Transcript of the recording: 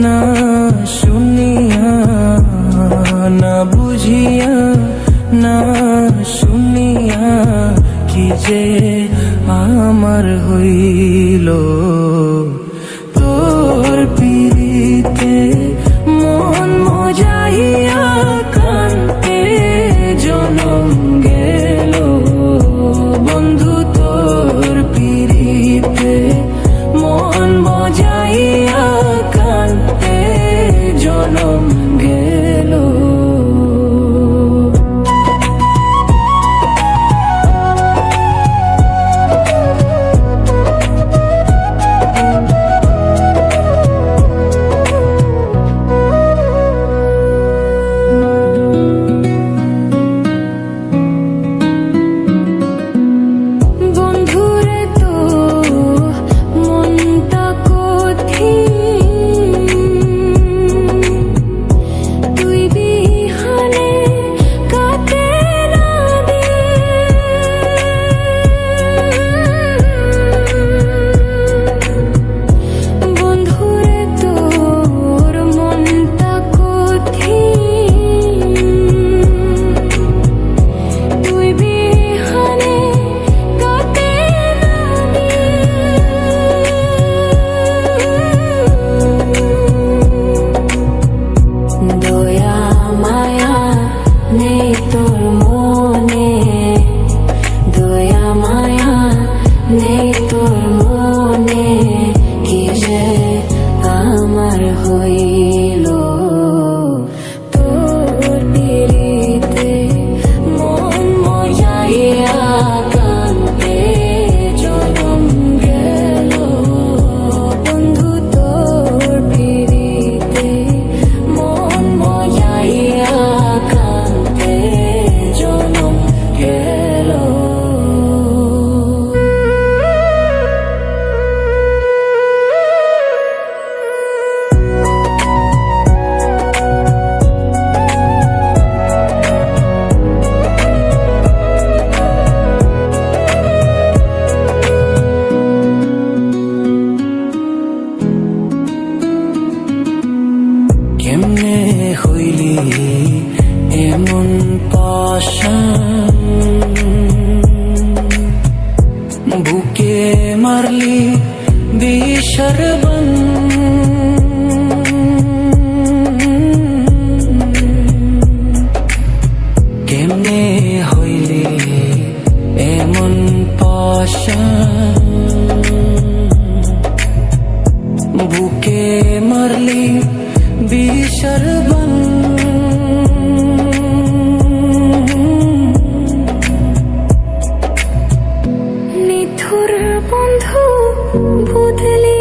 না শুনিয়া, না বুঝিয়া, না শুনিয়া কি যে আমার হইল। তোর পিরিতে মন মজাইয়া কান্তে জনম গেল। বন্ধু তোর পিরিতে মন মজাইয়া কান্তে জনম গেল। কেমনে হইলি এমন পাশান, বুকে মারলি বিষর বান। কেমনে হইলি এমন পাশান, বুকে মারলি বিষর বান। নিথুর বন্ধু বদলে